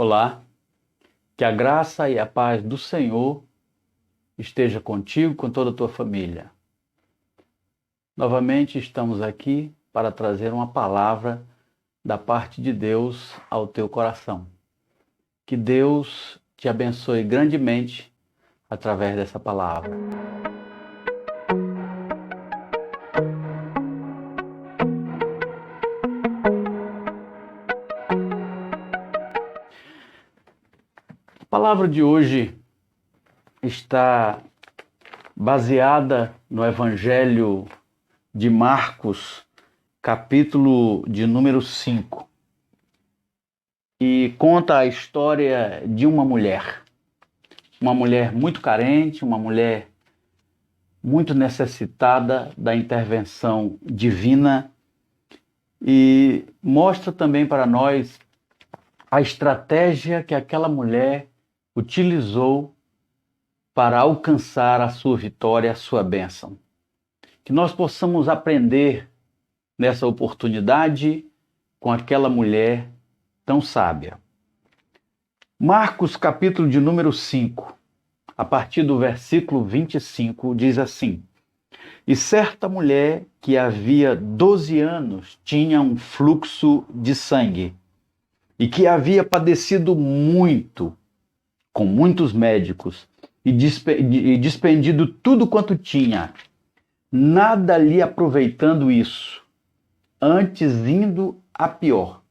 Olá, que a graça e a paz do Senhor esteja contigo, com toda a tua família. Novamente estamos aqui para trazer uma palavra da parte de Deus ao teu coração. Que Deus te abençoe grandemente através dessa palavra. A palavra de hoje está baseada no Evangelho de Marcos, capítulo de número 5, e conta a história de uma mulher muito carente, uma mulher muito necessitada da intervenção divina, e mostra também para nós a estratégia que aquela mulher utilizou para alcançar a sua vitória, a sua bênção. Que nós possamos aprender nessa oportunidade com aquela mulher tão sábia. Marcos, capítulo de número 5, a partir do versículo 25, diz assim: E certa mulher que havia 12 anos tinha um fluxo de sangue e que havia padecido muito, com muitos médicos, e despendido tudo quanto tinha, nada lhe aproveitando isso, antes indo a pior.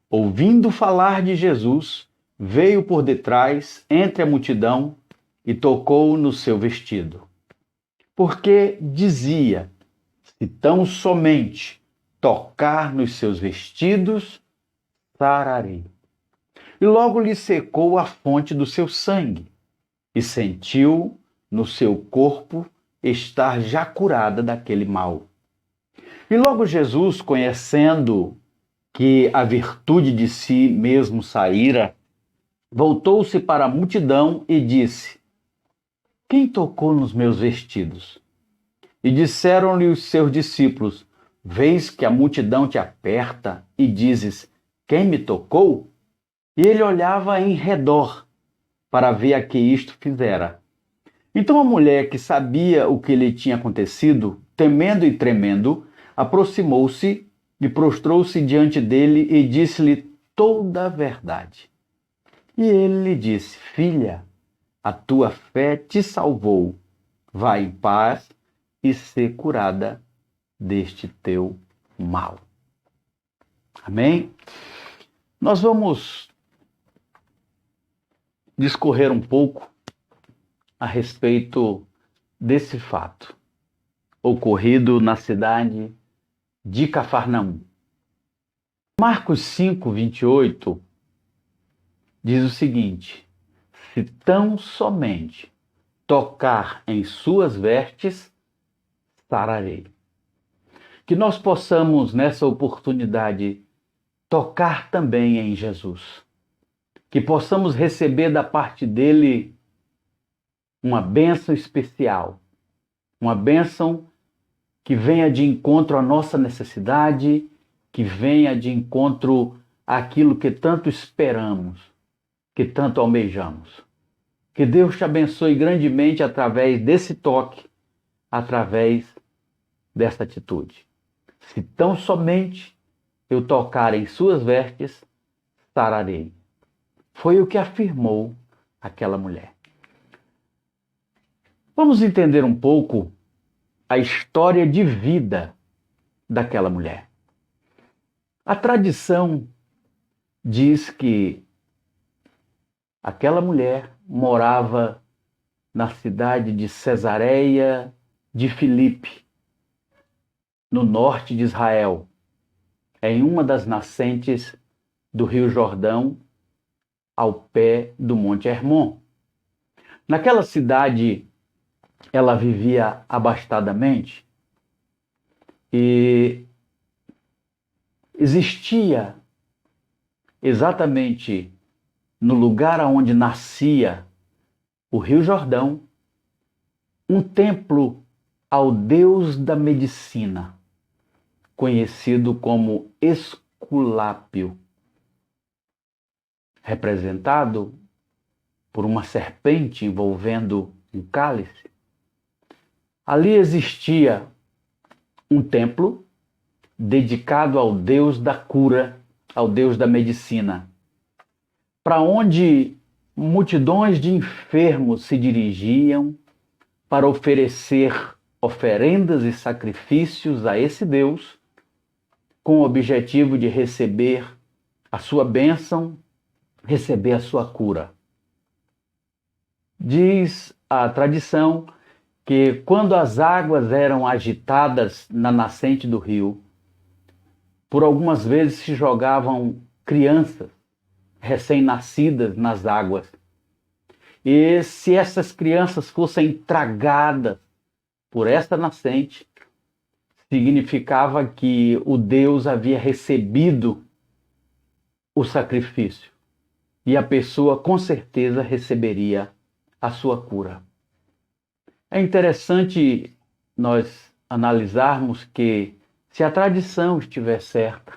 Ouvindo falar de Jesus, veio por detrás, entre a multidão, e tocou no seu vestido. Porque dizia: se tão somente tocar nos seus vestidos, sararei. E logo lhe secou a fonte do seu sangue, e sentiu no seu corpo estar já curada daquele mal. E logo Jesus, conhecendo que a virtude de si mesmo saíra, voltou-se para a multidão e disse: Quem tocou nos meus vestidos? E disseram-lhe os seus discípulos: Vês que a multidão te aperta e dizes: Quem me tocou? E ele olhava em redor para ver a que isto fizera. Então a mulher, que sabia o que lhe tinha acontecido, temendo e tremendo, aproximou-se e prostrou-se diante dele e disse-lhe toda a verdade. E ele lhe disse: Filha, a tua fé te salvou. Vai em paz e ser curada deste teu mal. Amém? Nós vamos discorrer um pouco a respeito desse fato ocorrido na cidade de Cafarnaum. Marcos 5, 28 diz o seguinte: se tão somente tocar em suas vestes, sararei. Que nós possamos, nessa oportunidade, tocar também em Jesus. Que possamos receber da parte dele uma bênção especial, uma bênção que venha de encontro à nossa necessidade, que venha de encontro àquilo que tanto esperamos, que tanto almejamos. Que Deus te abençoe grandemente através desse toque, através dessa atitude. Se tão somente eu tocar em suas vestes, sararei. Foi o que afirmou aquela mulher. Vamos entender um pouco a história de vida daquela mulher. A tradição diz que aquela mulher morava na cidade de Cesareia de Filipe, no norte de Israel, em uma das nascentes do Rio Jordão, ao pé do Monte Hermon. Naquela cidade, ela vivia abastadamente e existia exatamente no lugar onde nascia o Rio Jordão um templo ao deus da medicina, conhecido como Esculápio. representado por uma serpente envolvendo um cálice, ali existia um templo dedicado ao Deus da cura, ao Deus da medicina, para onde multidões de enfermos se dirigiam para oferecer oferendas e sacrifícios a esse Deus, com o objetivo de receber a sua bênção, receber a sua cura. Diz a tradição que quando as águas eram agitadas na nascente do rio, por algumas vezes se jogavam crianças recém-nascidas nas águas. E se essas crianças fossem tragadas por esta nascente, significava que o Deus havia recebido o sacrifício e a pessoa com certeza receberia a sua cura. É interessante nós analisarmos que, se a tradição estiver certa,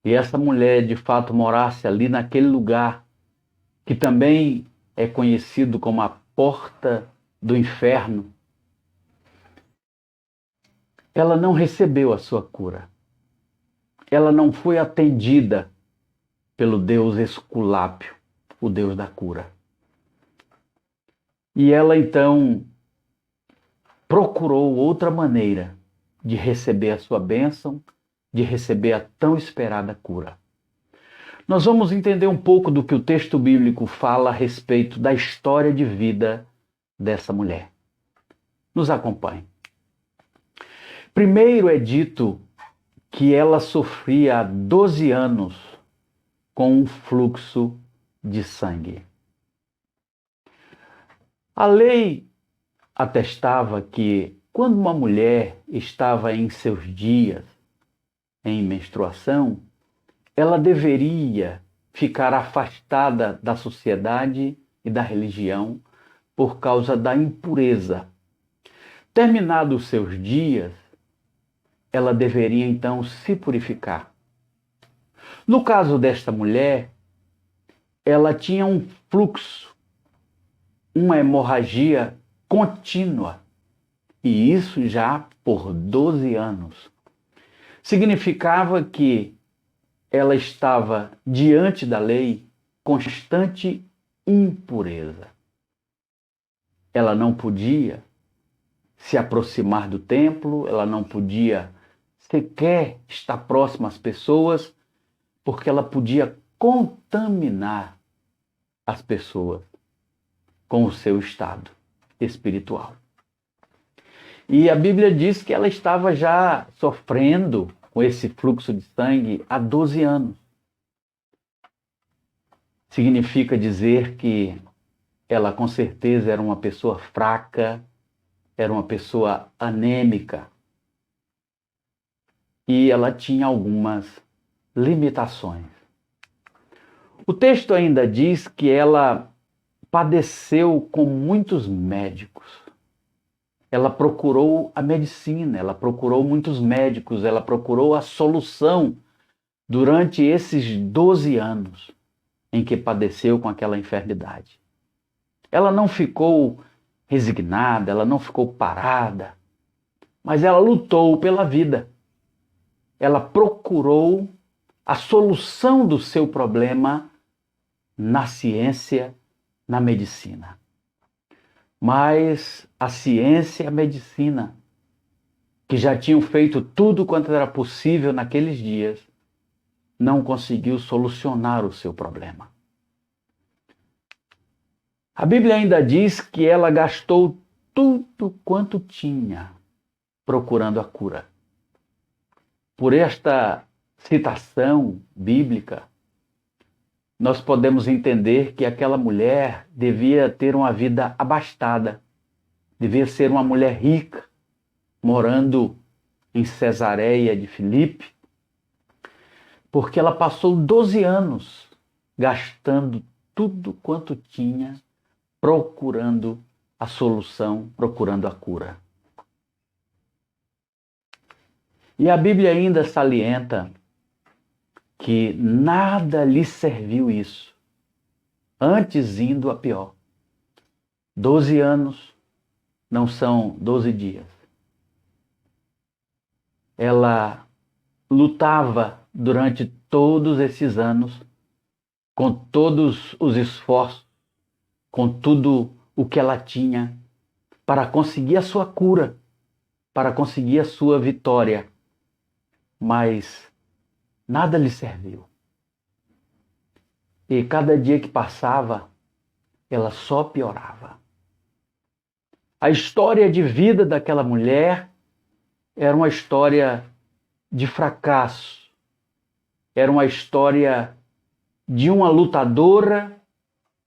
e essa mulher de fato morasse ali naquele lugar, que também é conhecido como a porta do inferno, ela não recebeu a sua cura. Ela não foi atendida pelo Deus Esculápio, o Deus da cura. E ela então procurou outra maneira de receber a sua bênção, de receber a tão esperada cura. Nós vamos entender um pouco do que o texto bíblico fala a respeito da história de vida dessa mulher. Nos acompanhe. Primeiro é dito que ela sofria há 12 anos com um fluxo de sangue. A lei atestava que quando uma mulher estava em seus dias em menstruação, ela deveria ficar afastada da sociedade e da religião por causa da impureza. Terminados os seus dias, ela deveria então se purificar. No caso desta mulher, ela tinha um fluxo, uma hemorragia contínua, e isso já por 12 anos. Significava que ela estava diante da lei constante impureza. Ela não podia se aproximar do templo, ela não podia sequer estar próxima às pessoas, porque ela podia contaminar as pessoas com o seu estado espiritual. E a Bíblia diz que ela estava já sofrendo com esse fluxo de sangue há 12 anos. Significa dizer que ela com certeza era uma pessoa fraca, era uma pessoa anêmica. E ela tinha algumas limitações. O texto ainda diz que ela padeceu com muitos médicos. Ela procurou a medicina, ela procurou muitos médicos, ela procurou a solução durante esses 12 anos em que padeceu com aquela enfermidade. Ela não ficou resignada, ela não ficou parada, mas ela lutou pela vida. Ela procurou a solução do seu problema na ciência, na medicina. Mas a ciência e a medicina, que já tinham feito tudo quanto era possível naqueles dias, não conseguiu solucionar o seu problema. A Bíblia ainda diz que ela gastou tudo quanto tinha procurando a cura. Por esta citação bíblica, nós podemos entender que aquela mulher devia ter uma vida abastada, devia ser uma mulher rica, morando em Cesareia de Filipe, porque ela passou 12 anos gastando tudo quanto tinha, procurando a solução, procurando a cura. E a Bíblia ainda salienta que nada lhe serviu isso, antes indo a pior. 12 anos não são 12 dias. Ela lutava durante todos esses anos, com todos os esforços, com tudo o que ela tinha, para conseguir a sua cura, para conseguir a sua vitória. Mas nada lhe serviu. E cada dia que passava, ela só piorava. A história de vida daquela mulher era uma história de fracasso. Era uma história de uma lutadora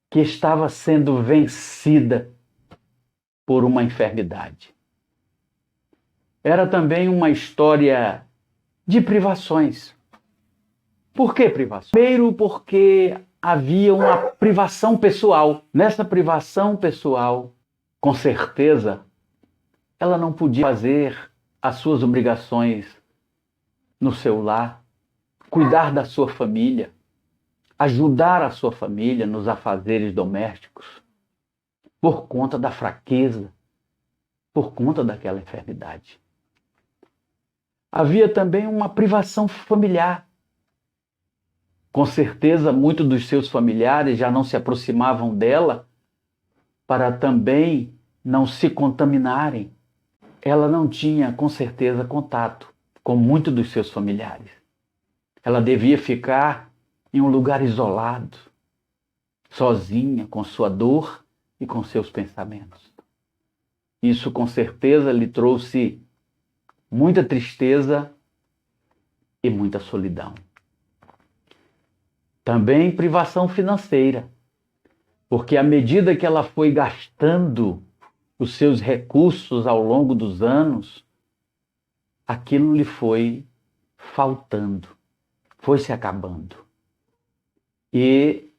que estava sendo vencida por uma enfermidade. Era também uma história de privações. Por que privações? Primeiro, porque havia uma privação pessoal. Nessa privação pessoal, com certeza, ela não podia fazer as suas obrigações no seu lar, cuidar da sua família, ajudar a sua família nos afazeres domésticos, por conta da fraqueza, por conta daquela enfermidade. Havia também uma privação familiar. Com certeza, muitos dos seus familiares já não se aproximavam dela para também não se contaminarem. Ela não tinha, com certeza, contato com muitos dos seus familiares. Ela devia ficar em um lugar isolado, sozinha, com sua dor e com seus pensamentos. Isso, com certeza, lhe trouxe muita tristeza e muita solidão. Também privação financeira, porque à medida que ela foi gastando os seus recursos ao longo dos anos, aquilo lhe foi faltando, foi se acabando. E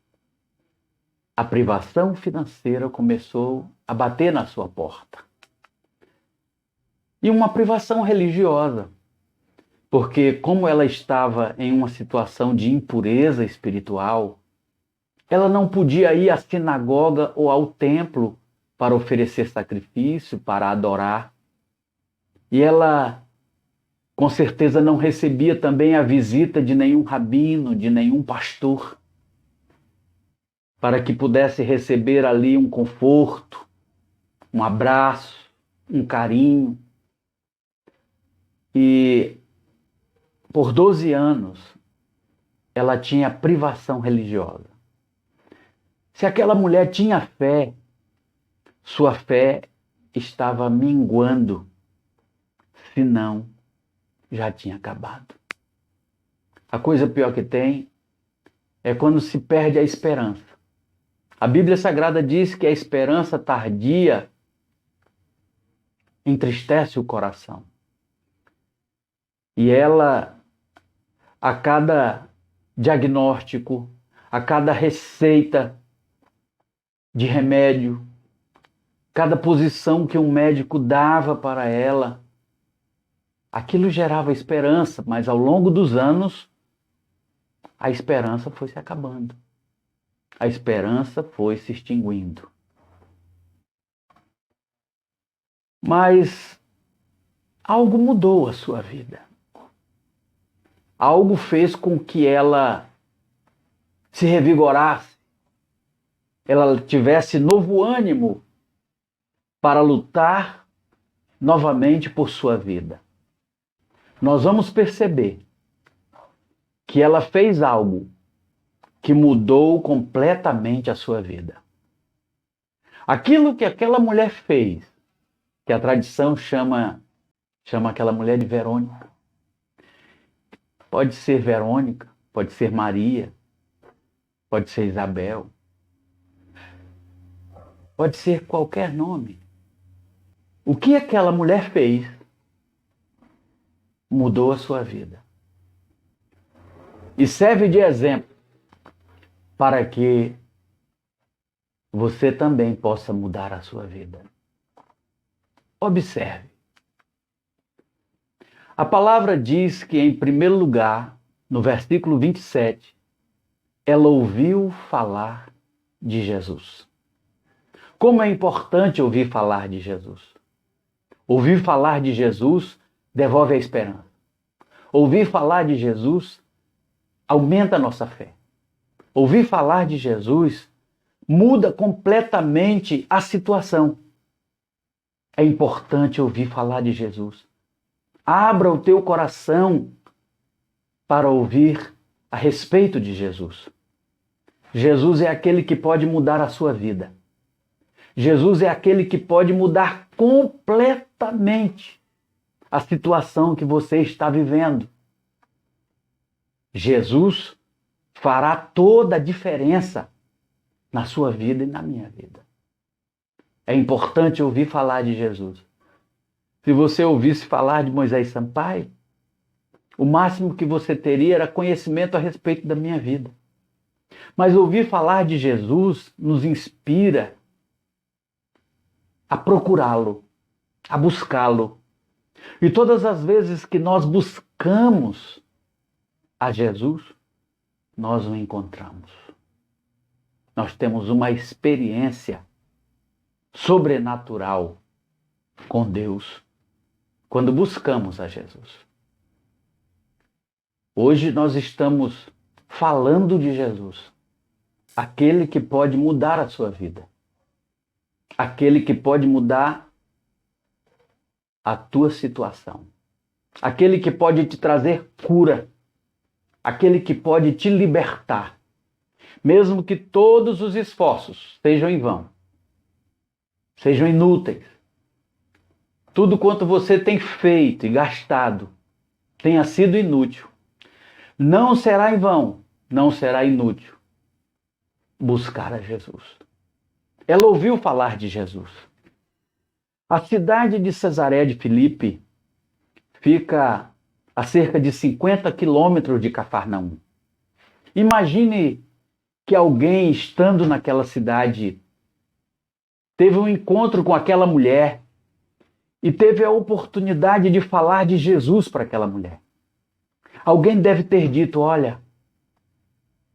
a privação financeira começou a bater na sua porta. E uma privação religiosa, porque como ela estava em uma situação de impureza espiritual, ela não podia ir à sinagoga ou ao templo para oferecer sacrifício, para adorar. E ela, com certeza, não recebia também a visita de nenhum rabino, de nenhum pastor, para que pudesse receber ali um conforto, um abraço, um carinho. E por 12 anos, ela tinha privação religiosa. Se aquela mulher tinha fé, sua fé estava minguando, se não, já tinha acabado. A coisa pior que tem é quando se perde a esperança. A Bíblia Sagrada diz que a esperança tardia entristece o coração. E ela, a cada diagnóstico, a cada receita de remédio, cada posição que um médico dava para ela, aquilo gerava esperança, mas ao longo dos anos, a esperança foi se acabando. A esperança foi se extinguindo. Mas algo mudou a sua vida. Algo fez com que ela se revigorasse, ela tivesse novo ânimo para lutar novamente por sua vida. Nós vamos perceber que ela fez algo que mudou completamente a sua vida. Aquilo que aquela mulher fez, que a tradição chama aquela mulher de Verônica. Pode ser Verônica, pode ser Maria, pode ser Isabel, pode ser qualquer nome. O que aquela mulher fez mudou a sua vida. E serve de exemplo para que você também possa mudar a sua vida. Observe. A palavra diz que, em primeiro lugar, no versículo 27, ela ouviu falar de Jesus. Como é importante ouvir falar de Jesus. Ouvir falar de Jesus devolve a esperança. Ouvir falar de Jesus aumenta a nossa fé. Ouvir falar de Jesus muda completamente a situação. É importante ouvir falar de Jesus. Abra o teu coração para ouvir a respeito de Jesus. Jesus é aquele que pode mudar a sua vida. Jesus é aquele que pode mudar completamente a situação que você está vivendo. Jesus fará toda a diferença na sua vida e na minha vida. É importante ouvir falar de Jesus. Se você ouvisse falar de Moisés Sampaio, o máximo que você teria era conhecimento a respeito da minha vida. Mas ouvir falar de Jesus nos inspira a procurá-lo, a buscá-lo. E todas as vezes que nós buscamos a Jesus, nós o encontramos. Nós temos uma experiência sobrenatural com Deus quando buscamos a Jesus. Hoje nós estamos falando de Jesus, aquele que pode mudar a sua vida, aquele que pode mudar a tua situação, aquele que pode te trazer cura, aquele que pode te libertar, mesmo que todos os esforços sejam em vão, sejam inúteis. Tudo quanto você tem feito e gastado tenha sido inútil. Não será em vão, não será inútil buscar a Jesus. Ela ouviu falar de Jesus. A cidade de Cesaré de Filipe fica a cerca de 50 quilômetros de Cafarnaum. Imagine que alguém, estando naquela cidade, teve um encontro com aquela mulher e teve a oportunidade de falar de Jesus para aquela mulher. Alguém deve ter dito: olha,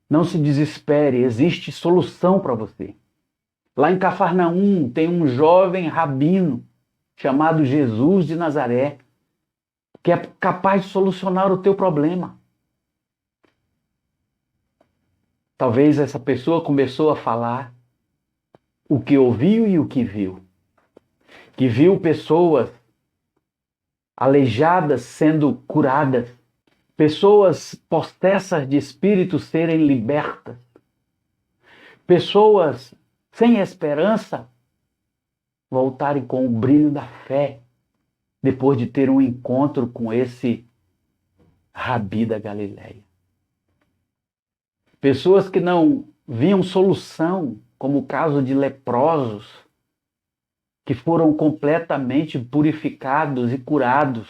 não se desespere, existe solução para você. Lá em Cafarnaum tem um jovem rabino chamado Jesus de Nazaré, que é capaz de solucionar o teu problema. Talvez essa pessoa começou a falar o que ouviu e o que viu. Que viu pessoas aleijadas sendo curadas, pessoas possessas de espíritos serem libertas, pessoas sem esperança voltarem com o brilho da fé depois de ter um encontro com esse Rabi da Galileia. Pessoas que não viam solução, como o caso de leprosos, que foram completamente purificados e curados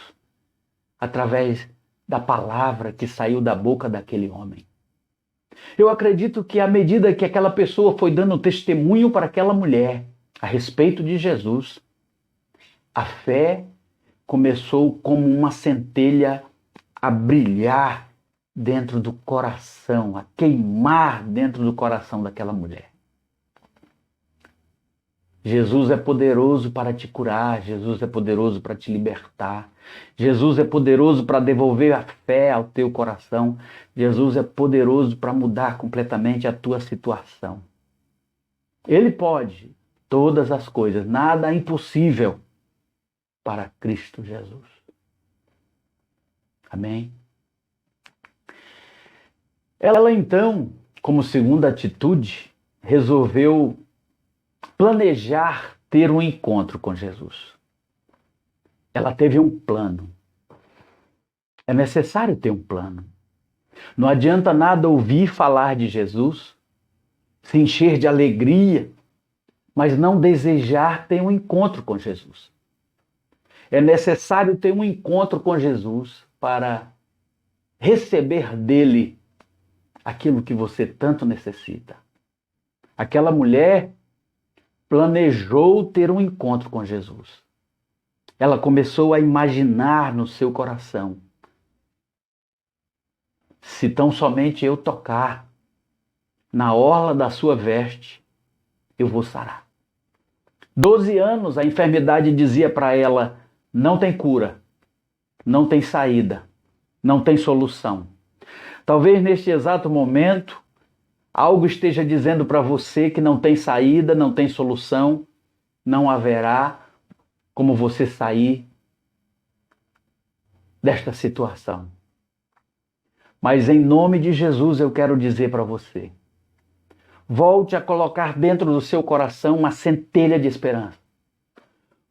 através da palavra que saiu da boca daquele homem. Eu acredito que à medida que aquela pessoa foi dando testemunho para aquela mulher a respeito de Jesus, a fé começou como uma centelha a brilhar dentro do coração, a queimar dentro do coração daquela mulher. Jesus é poderoso para te curar, Jesus é poderoso para te libertar, Jesus é poderoso para devolver a fé ao teu coração, Jesus é poderoso para mudar completamente a tua situação. Ele pode todas as coisas, nada é impossível para Cristo Jesus. Amém? Ela então, como segunda atitude, resolveu planejar ter um encontro com Jesus. Ela teve um plano. É necessário ter um plano. Não adianta nada ouvir falar de Jesus, se encher de alegria, mas não desejar ter um encontro com Jesus. É necessário ter um encontro com Jesus para receber dele aquilo que você tanto necessita. Aquela mulher planejou ter um encontro com Jesus. Ela começou a imaginar no seu coração: se tão somente eu tocar na orla da sua veste, eu vou sarar. 12 anos a enfermidade dizia para ela, não tem cura, não tem saída, não tem solução. Talvez neste exato momento, algo esteja dizendo para você que não tem saída, não tem solução, não haverá como você sair desta situação. Mas em nome de Jesus eu quero dizer para você, volte a colocar dentro do seu coração uma centelha de esperança.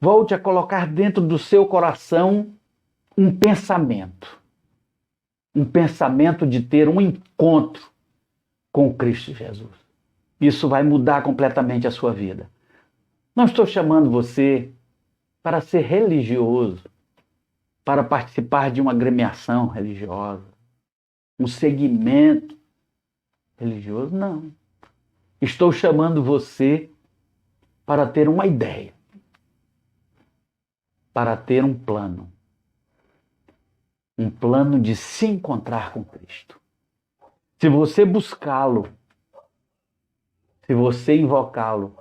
Volte a colocar dentro do seu coração um pensamento de ter um encontro com Cristo Jesus. Isso vai mudar completamente a sua vida. Não estou chamando você para ser religioso, para participar de uma agremiação religiosa, um segmento religioso, não. Estou chamando você para ter uma ideia, para ter um plano de se encontrar com Cristo. Se você buscá-lo, se você invocá-lo,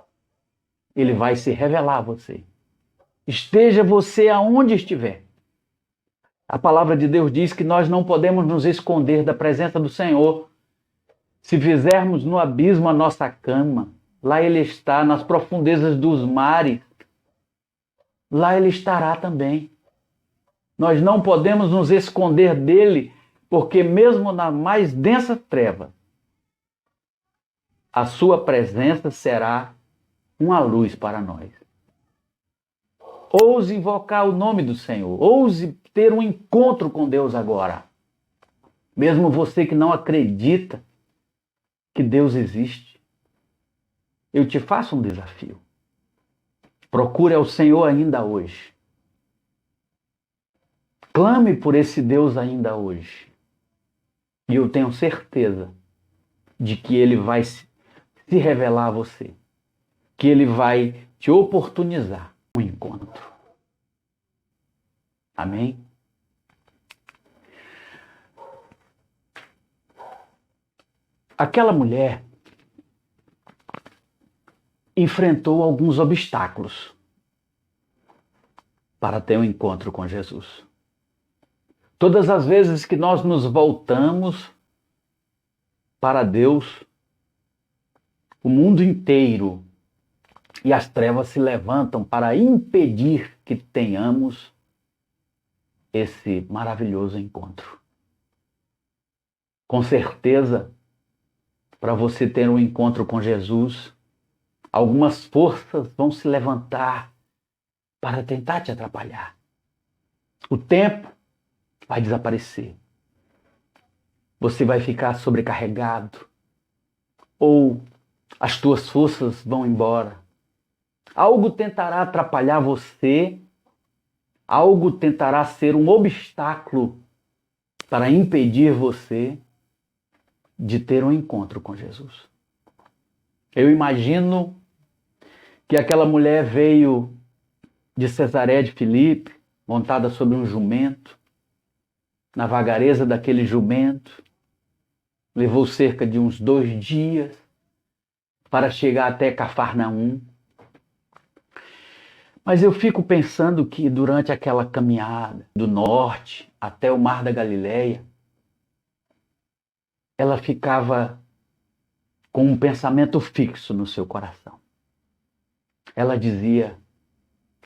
ele vai se revelar a você. Esteja você aonde estiver. A palavra de Deus diz que nós não podemos nos esconder da presença do Senhor. Se fizermos no abismo a nossa cama, lá Ele está, nas profundezas dos mares, lá Ele estará também. Nós não podemos nos esconder dele, porque mesmo na mais densa treva, a sua presença será uma luz para nós. Ouse invocar o nome do Senhor, ouse ter um encontro com Deus agora. Mesmo você que não acredita que Deus existe, eu te faço um desafio. Procure ao Senhor ainda hoje. Clame por esse Deus ainda hoje. E eu tenho certeza de que Ele vai se revelar a você. Que Ele vai te oportunizar um encontro. Amém? Aquela mulher enfrentou alguns obstáculos para ter um encontro com Jesus. Todas as vezes que nós nos voltamos para Deus, o mundo inteiro e as trevas se levantam para impedir que tenhamos esse maravilhoso encontro. Com certeza, para você ter um encontro com Jesus, algumas forças vão se levantar para tentar te atrapalhar. O tempo vai desaparecer. Você vai ficar sobrecarregado. Ou as tuas forças vão embora. Algo tentará atrapalhar você. Algo tentará ser um obstáculo para impedir você de ter um encontro com Jesus. Eu imagino que aquela mulher veio de Cesareia de Filipe, montada sobre um jumento. Na vagareza daquele jumento, levou cerca de uns 2 dias para chegar até Cafarnaum. Mas eu fico pensando que durante aquela caminhada do norte até o Mar da Galileia, ela ficava com um pensamento fixo no seu coração. Ela dizia,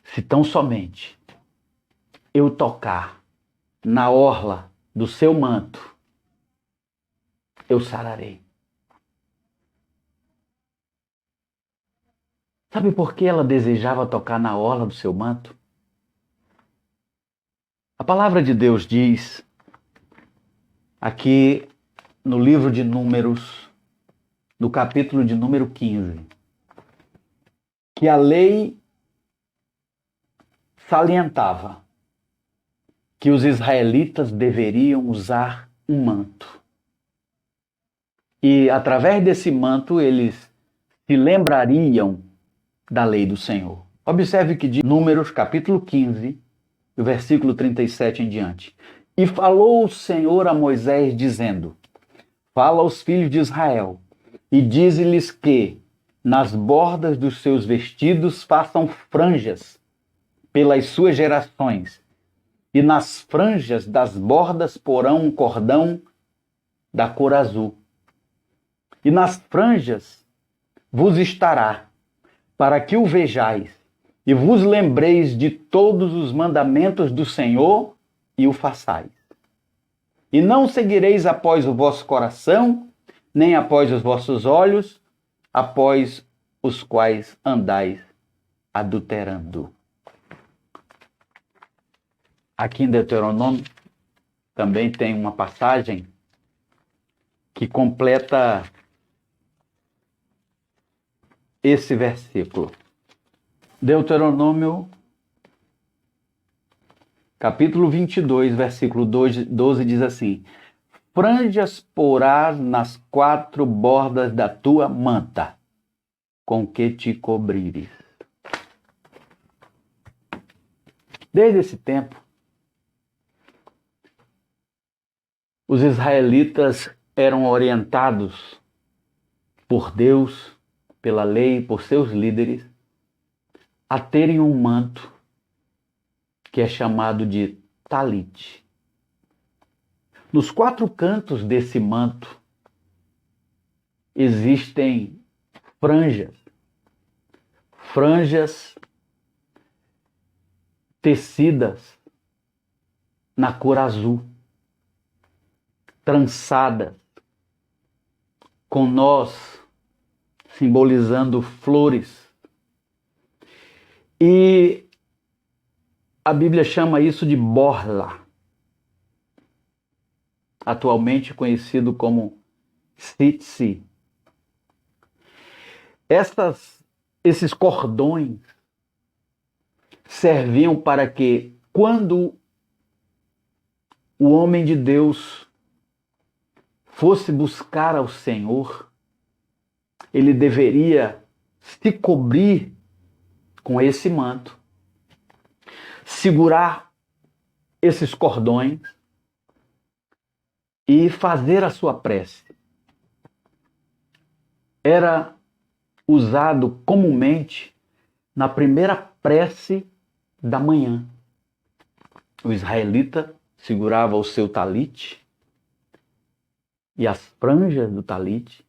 se tão somente eu tocar na orla do seu manto, eu sararei. Sabe por que ela desejava tocar na orla do seu manto? A palavra de Deus diz, aqui no livro de Números, no capítulo de número 15, que a lei salientava que os israelitas deveriam usar um manto. E através desse manto eles se lembrariam da lei do Senhor. Observe que diz Números capítulo 15, do versículo 37 em diante. E falou o Senhor a Moisés dizendo, fala aos filhos de Israel e dize-lhes que nas bordas dos seus vestidos façam franjas pelas suas gerações, e nas franjas das bordas porão um cordão da cor azul. E nas franjas vos estará, para que o vejais, e vos lembreis de todos os mandamentos do Senhor e o façais. E não seguireis após o vosso coração, nem após os vossos olhos, após os quais andais adulterando. Aqui em Deuteronômio também tem uma passagem que completa esse versículo. Deuteronômio, capítulo 22, versículo 12 diz assim: franjas porás nas 4 bordas da tua manta, com que te cobrires. Desde esse tempo, os israelitas eram orientados por Deus, pela lei, por seus líderes, a terem um manto que é chamado de talite. Nos 4 cantos desse manto existem franjas tecidas na cor azul, trançadas, com nós simbolizando flores. E a Bíblia chama isso de borla, atualmente conhecido como tzitzi. Esses cordões serviam para que, quando o homem de Deus fosse buscar ao Senhor, ele deveria se cobrir com esse manto, segurar esses cordões e fazer a sua prece. Era usado comumente na primeira prece da manhã. O israelita segurava o seu talite e as franjas do talite,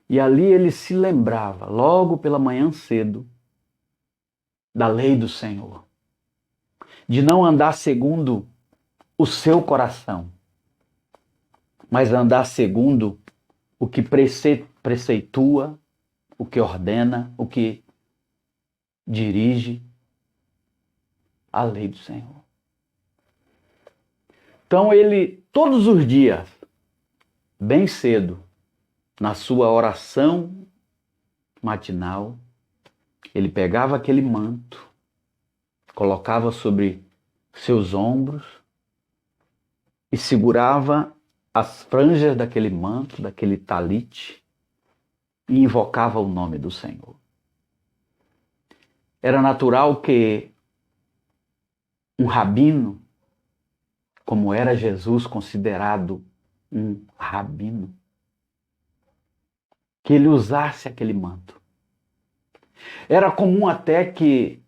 e ali ele se lembrava, logo pela manhã cedo, da lei do Senhor, de não andar segundo o seu coração, mas andar segundo o que preceitua, o que ordena, o que dirige a lei do Senhor. Então ele, todos os dias, bem cedo, na sua oração matinal, ele pegava aquele manto, colocava sobre seus ombros e segurava as franjas daquele manto, daquele talite, e invocava o nome do Senhor. Era natural que um rabino, como era Jesus considerado um rabino, que ele usasse aquele manto. Era comum até que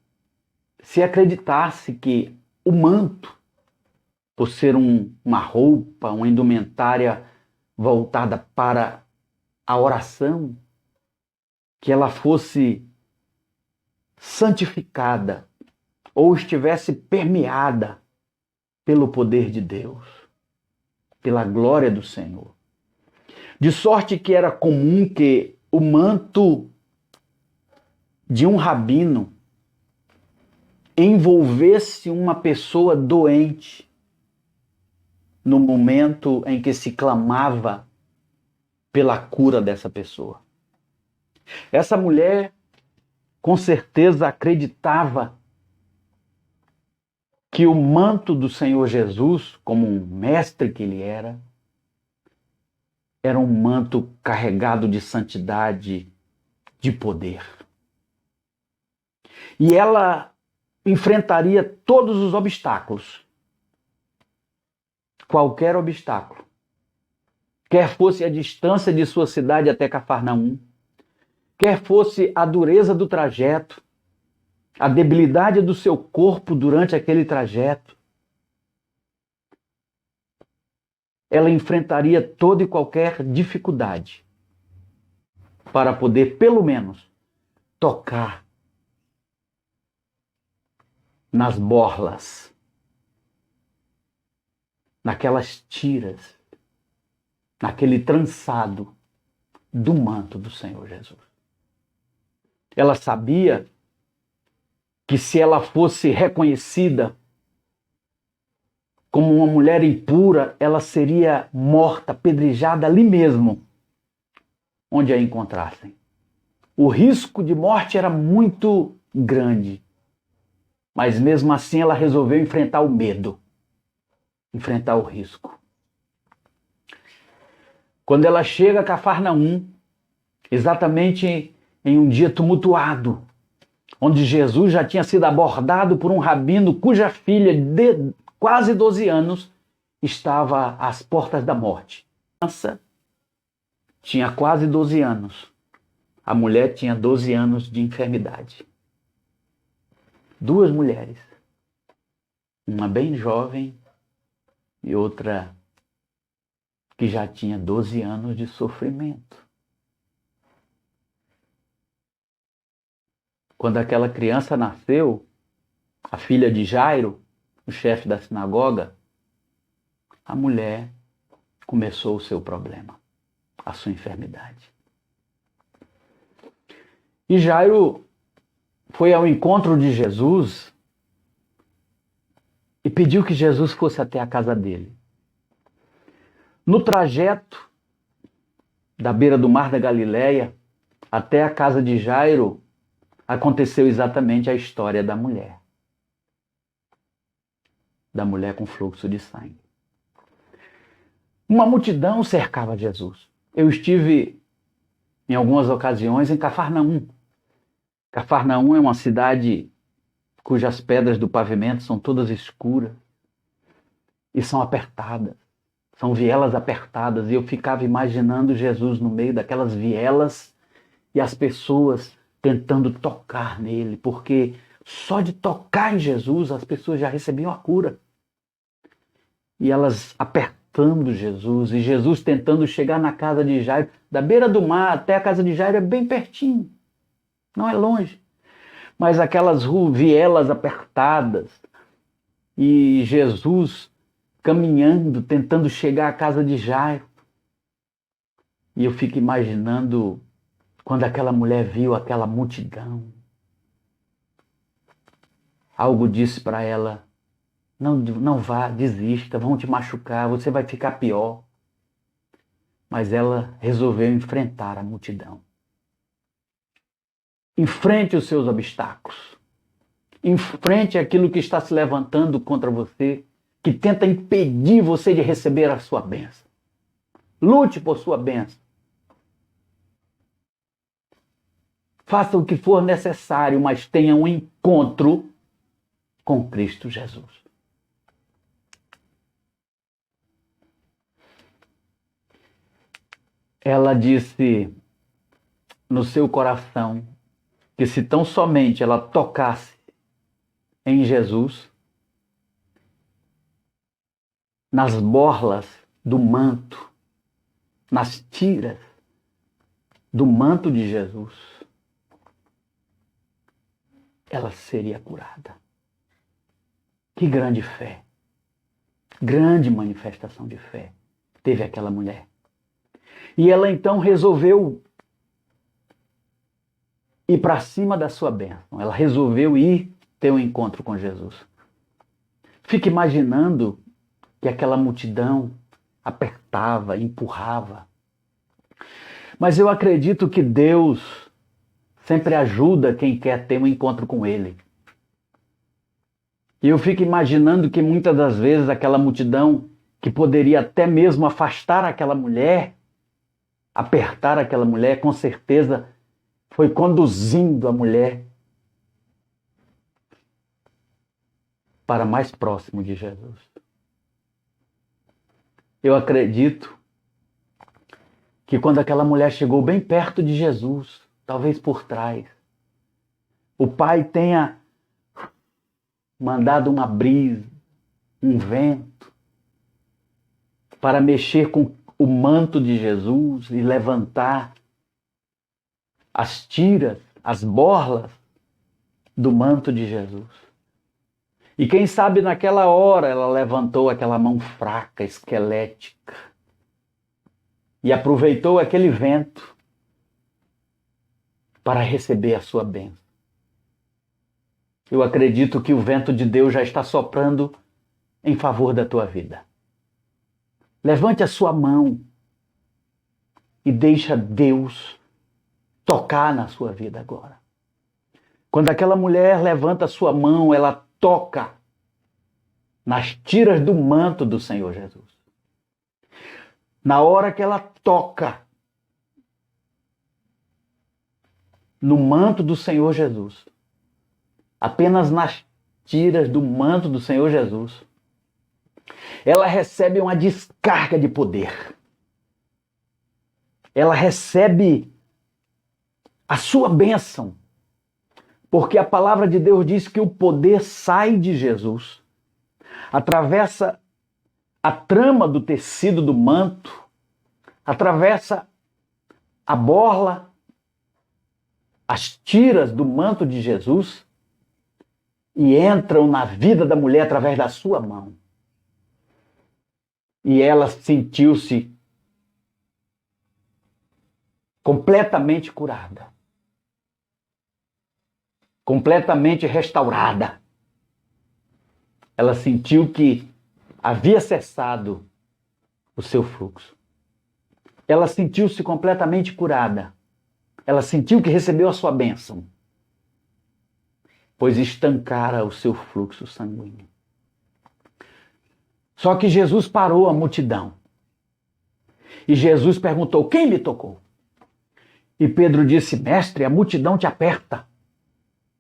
se acreditasse que o manto, por ser uma roupa, uma indumentária voltada para a oração, que ela fosse santificada ou estivesse permeada pelo poder de Deus, pela glória do Senhor. De sorte que era comum que o manto de um rabino envolvesse uma pessoa doente no momento em que se clamava pela cura dessa pessoa. Essa mulher, com certeza, acreditava que o manto do Senhor Jesus, como um mestre que ele era um manto carregado de santidade, de poder. E ela enfrentaria todos os obstáculos. Qualquer obstáculo. Quer fosse a distância de sua cidade até Cafarnaum, quer fosse a dureza do trajeto, a debilidade do seu corpo durante aquele trajeto, ela enfrentaria toda e qualquer dificuldade para poder, pelo menos, tocar nas borlas, naquelas tiras, naquele trançado do manto do Senhor Jesus. Ela sabia que se ela fosse reconhecida como uma mulher impura, ela seria morta, apedrejada ali mesmo, onde a encontrassem. O risco de morte era muito grande, mas mesmo assim ela resolveu enfrentar o medo, enfrentar o risco. Quando ela chega a Cafarnaum, exatamente em um dia tumultuado, onde Jesus já tinha sido abordado por um rabino cuja filha de quase 12 anos estava às portas da morte. A criança tinha quase 12 anos. A mulher tinha 12 anos de enfermidade. Duas mulheres. Uma bem jovem e outra que já tinha 12 anos de sofrimento. Quando aquela criança nasceu, a filha de Jairo, o chefe da sinagoga, a mulher começou o seu problema, a sua enfermidade. E Jairo foi ao encontro de Jesus e pediu que Jesus fosse até a casa dele. No trajeto da beira do mar da Galileia até a casa de Jairo, aconteceu exatamente a história da mulher. Da mulher com fluxo de sangue. Uma multidão cercava Jesus. Eu estive em algumas ocasiões em Cafarnaum. Cafarnaum é uma cidade cujas pedras do pavimento são todas escuras e são apertadas. São vielas apertadas. E eu ficava imaginando Jesus no meio daquelas vielas e as pessoas tentando tocar nele, porque só de tocar em Jesus as pessoas já recebiam a cura. E elas apertando Jesus, e Jesus tentando chegar na casa de Jairo. Da beira do mar até a casa de Jairo é bem pertinho, não é longe. Mas aquelas vielas apertadas, e Jesus caminhando, tentando chegar à casa de Jairo. E eu fico imaginando quando aquela mulher viu aquela multidão. Algo disse para ela: não vá, desista, vão te machucar, você vai ficar pior. Mas ela resolveu enfrentar a multidão. Enfrente os seus obstáculos. Enfrente aquilo que está se levantando contra você, que tenta impedir você de receber a sua bênção. Lute por sua bênção. Faça o que for necessário, mas tenha um encontro com Cristo Jesus. Ela disse no seu coração que se tão somente ela tocasse em Jesus, nas borlas do manto, nas tiras do manto de Jesus, ela seria curada. Que grande fé, grande manifestação de fé teve aquela mulher. E ela então resolveu ir para cima da sua bênção. Ela resolveu ir ter um encontro com Jesus. Fica imaginando que aquela multidão apertava, empurrava. Mas eu acredito que Deus sempre ajuda quem quer ter um encontro com Ele. E eu fico imaginando que muitas das vezes aquela multidão que poderia até mesmo afastar aquela mulher, apertar aquela mulher, com certeza foi conduzindo a mulher para mais próximo de Jesus. Eu acredito que quando aquela mulher chegou bem perto de Jesus, talvez por trás. O Pai tenha mandado uma brisa, um vento, para mexer com o manto de Jesus e levantar as tiras, as borlas do manto de Jesus. E quem sabe naquela hora ela levantou aquela mão fraca, esquelética, e aproveitou aquele vento para receber a sua bênção. Eu acredito que o vento de Deus já está soprando em favor da tua vida. Levante a sua mão e deixa Deus tocar na sua vida agora. Quando aquela mulher levanta a sua mão, ela toca nas tiras do manto do Senhor Jesus. Na hora que ela toca no manto do Senhor Jesus, apenas nas tiras do manto do Senhor Jesus, ela recebe uma descarga de poder. Ela recebe a sua bênção. Porque a palavra de Deus diz que o poder sai de Jesus, atravessa a trama do tecido do manto, atravessa a borla, as tiras do manto de Jesus e entram na vida da mulher através da sua mão. E ela sentiu-se completamente curada, completamente restaurada. Ela sentiu que havia cessado o seu fluxo. Ela sentiu-se completamente curada. Ela sentiu que recebeu a sua bênção, pois estancara o seu fluxo sanguíneo. Só que Jesus parou a multidão. E Jesus perguntou: quem me tocou? E Pedro disse: mestre, a multidão te aperta.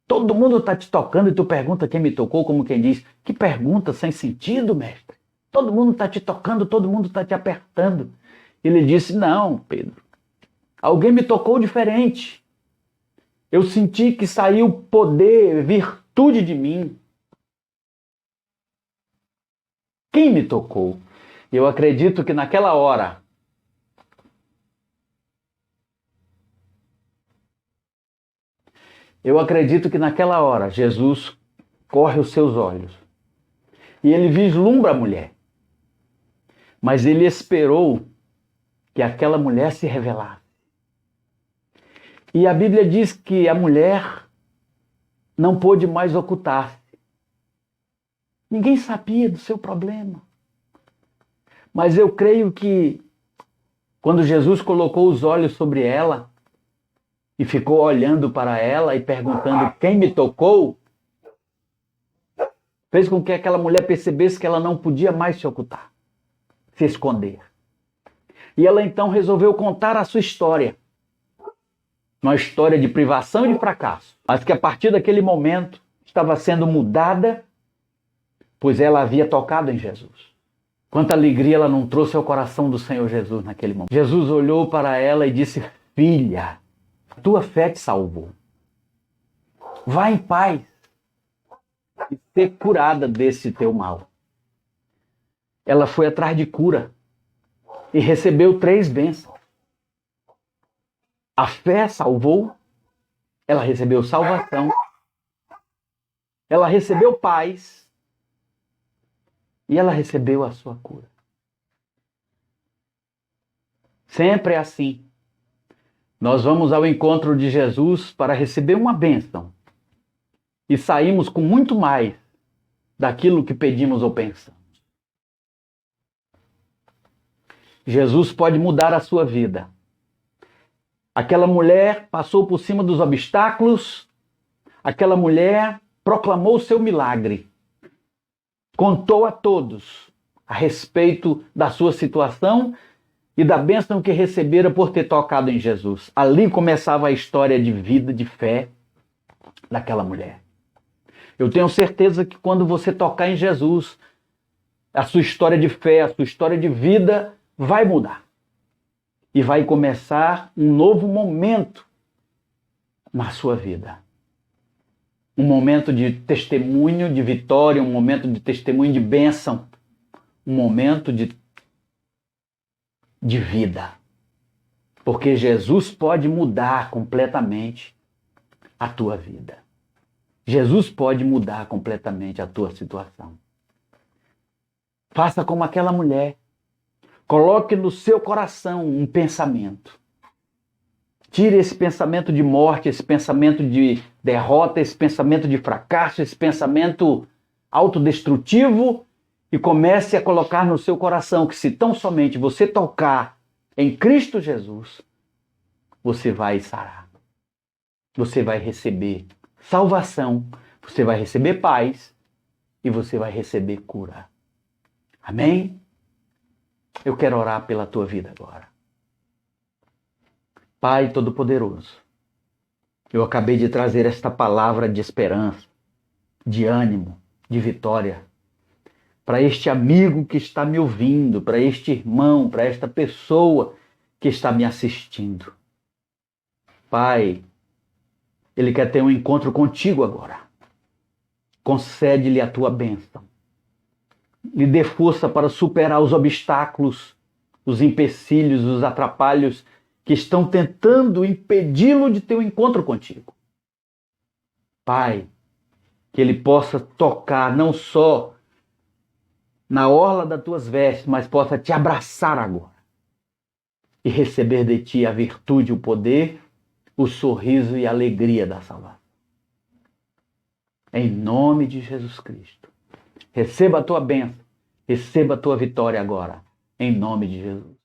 Todo mundo está te tocando e tu pergunta quem me tocou, como quem diz: que pergunta sem sentido, mestre. Todo mundo está te tocando, todo mundo está te apertando. Ele disse: não, Pedro, alguém me tocou diferente. Eu senti que saiu poder, virtude de mim. Quem me tocou? Eu acredito que naquela hora Jesus corre os seus olhos e ele vislumbra a mulher. Mas ele esperou que aquela mulher se revelasse. E a Bíblia diz que a mulher não pôde mais ocultar-se. Ninguém sabia do seu problema. Mas eu creio que quando Jesus colocou os olhos sobre ela e ficou olhando para ela e perguntando quem me tocou, fez com que aquela mulher percebesse que ela não podia mais se ocultar, se esconder. E ela então resolveu contar a sua história. Uma história de privação e de fracasso, mas que a partir daquele momento estava sendo mudada, pois ela havia tocado em Jesus. Quanta alegria ela não trouxe ao coração do Senhor Jesus naquele momento. Jesus olhou para ela e disse: filha, tua fé te salvou. Vá em paz e ser curada desse teu mal. Ela foi atrás de cura e recebeu 3 bênçãos. A fé salvou, ela recebeu salvação, ela recebeu paz e ela recebeu a sua cura. Sempre é assim. Nós vamos ao encontro de Jesus para receber uma bênção e saímos com muito mais daquilo que pedimos ou pensamos. Jesus pode mudar a sua vida. Aquela mulher passou por cima dos obstáculos, aquela mulher proclamou o seu milagre, contou a todos a respeito da sua situação e da bênção que recebera por ter tocado em Jesus. Ali começava a história de vida, de fé daquela mulher. Eu tenho certeza que quando você tocar em Jesus, a sua história de fé, a sua história de vida vai mudar. E vai começar um novo momento na sua vida. Um momento de testemunho de vitória, um momento de testemunho de bênção, um momento de vida. Porque Jesus pode mudar completamente a tua vida. Jesus pode mudar completamente a tua situação. Faça como aquela mulher. Coloque no seu coração um pensamento. Tire esse pensamento de morte, esse pensamento de derrota, esse pensamento de fracasso, esse pensamento autodestrutivo e comece a colocar no seu coração que se tão somente você tocar em Cristo Jesus, você vai sarar. Você vai receber salvação, você vai receber paz e você vai receber cura. Amém? Eu quero orar pela tua vida agora. Pai Todo-Poderoso, eu acabei de trazer esta palavra de esperança, de ânimo, de vitória, para este amigo que está me ouvindo, para este irmão, para esta pessoa que está me assistindo. Pai, ele quer ter um encontro contigo agora. Concede-lhe a tua bênção. Lhe dê força para superar os obstáculos, os empecilhos, os atrapalhos que estão tentando impedi-lo de ter um encontro contigo. Pai, que ele possa tocar não só na orla das tuas vestes, mas possa te abraçar agora e receber de ti a virtude, o poder, o sorriso e a alegria da salvação. Em nome de Jesus Cristo. Receba a tua bênção, receba a tua vitória agora, em nome de Jesus.